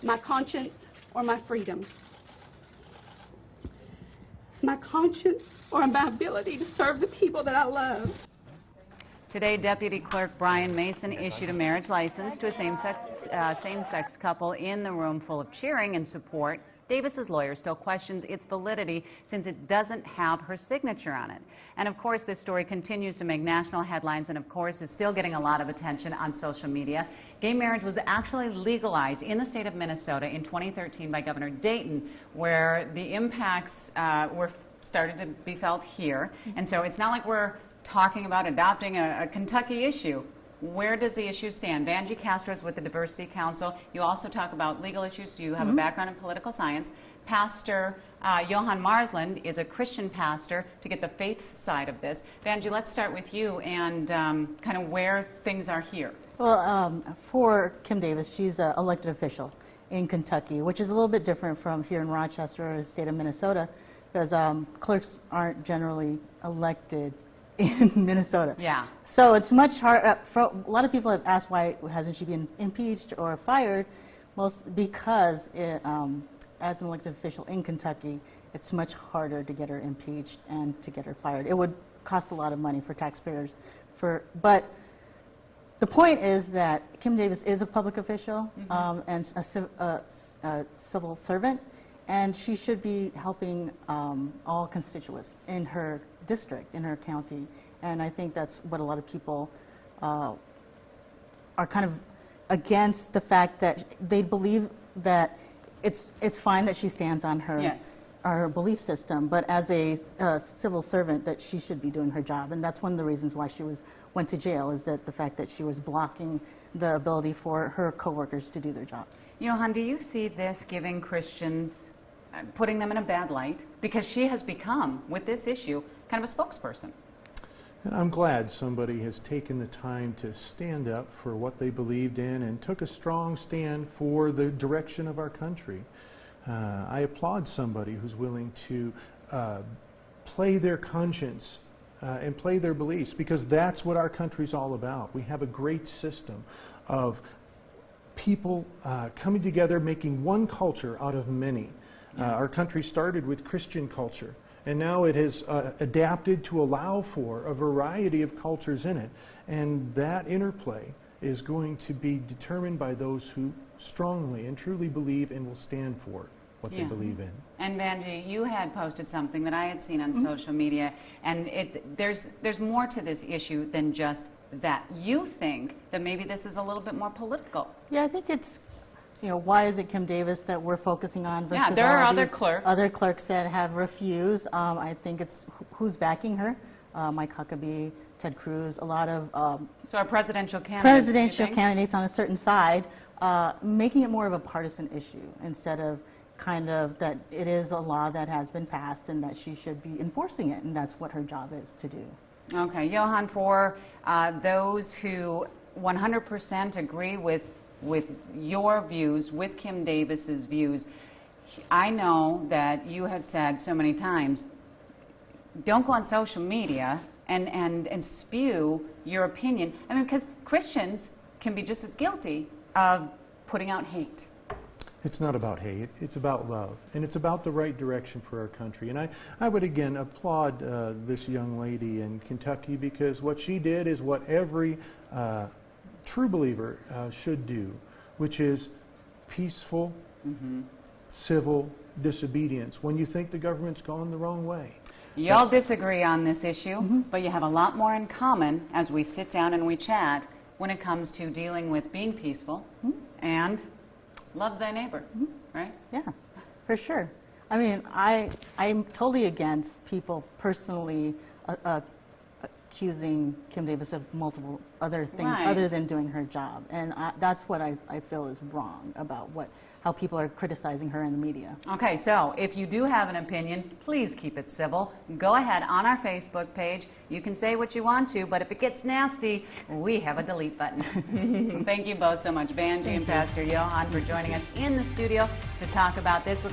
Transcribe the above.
my conscience or my freedom. My conscience or my ability to serve the people that I love. Today, Deputy Clerk Brian Mason issued a marriage license to a same-sex couple in the room full of cheering and support. Davis's lawyer still questions its validity since it doesn't have her signature on it. And of course, this story continues to make national headlines and of course is still getting a lot of attention on social media. Gay marriage was actually legalized in the state of Minnesota in 2013 by Governor Dayton, where the impacts were started to be felt here. And so it's not like we're talking about adopting a Kentucky issue. Where does the issue stand? Vangie Castro is with the Diversity Council. You also talk about legal issues. You have a background in political science. Pastor Johann Marsland is a Christian pastor to get the faith side of this. Vangie, let's start with you and kind of where things are here. Well, for Kim Davis, she's an elected official in Kentucky, which is a little bit different from here in Rochester or the state of Minnesota, because clerks aren't generally elected in Minnesota. Yeah. So it's much harder. A lot of people have asked why hasn't she been impeached or fired, because as an elected official in Kentucky, it's much harder to get her impeached and to get her fired. It would cost a lot of money for taxpayers. But the point is that Kim Davis is a public official and a civil servant, and she should be helping all constituents in her district, in her county. And I think that's what a lot of people are kind of against, the fact that they believe that it's fine that she stands on her her belief system, but as a civil servant, that she should be doing her job. And that's one of the reasons why she went to jail, is that the fact that she was blocking the ability for her coworkers to do their jobs. Johann, do you see this giving Christians, putting them in a bad light? Because she has become, with this issue, kind of a spokesperson. And I'm glad somebody has taken the time to stand up for what they believed in and took a strong stand for the direction of our country. I applaud somebody who's willing to play their conscience and play their beliefs, because that's what our country's all about. We have a great system of people coming together, making one culture out of many. Our country started with Christian culture, and now it has adapted to allow for a variety of cultures in it. And that interplay is going to be determined by those who strongly and truly believe and will stand for what they believe in. And Vangie, you had posted something that I had seen on social media, and there's more to this issue than just that. You think that maybe this is a little bit more political. Yeah, I think it's, why is it Kim Davis that we're focusing on versus there are all other the clerks. Other clerks that have refused. I think it's who's backing her. Mike Huckabee, Ted Cruz, a lot of so our presidential candidates on a certain side, making it more of a partisan issue instead of kind of that it is a law that has been passed and that she should be enforcing it, and that's what her job is to do. Okay, Johann, for those who 100% agree with your views, with Kim Davis's views, I know that you have said so many times, don't go on social media and spew your opinion. I mean, because Christians can be just as guilty of putting out hate. It's not about hate, it's about love, and it's about the right direction for our country. And I would again applaud this young lady in Kentucky, because what she did is what every true believer should do, which is peaceful, civil disobedience when you think the government's gone the wrong way. Y'all disagree on this issue, but you have a lot more in common as we sit down and we chat when it comes to dealing with being peaceful and love thy neighbor, right? Yeah, for sure. I mean, I'm totally against people personally accusing Kim Davis of multiple other things other than doing her job. And that's what I feel is wrong about how people are criticizing her in the media. Okay, so if you do have an opinion, please keep it civil. Go ahead on our Facebook page. You can say what you want to, but if it gets nasty, we have a delete button. Thank you both so much, Vangie and Pastor Johann, for joining us in the studio to talk about this.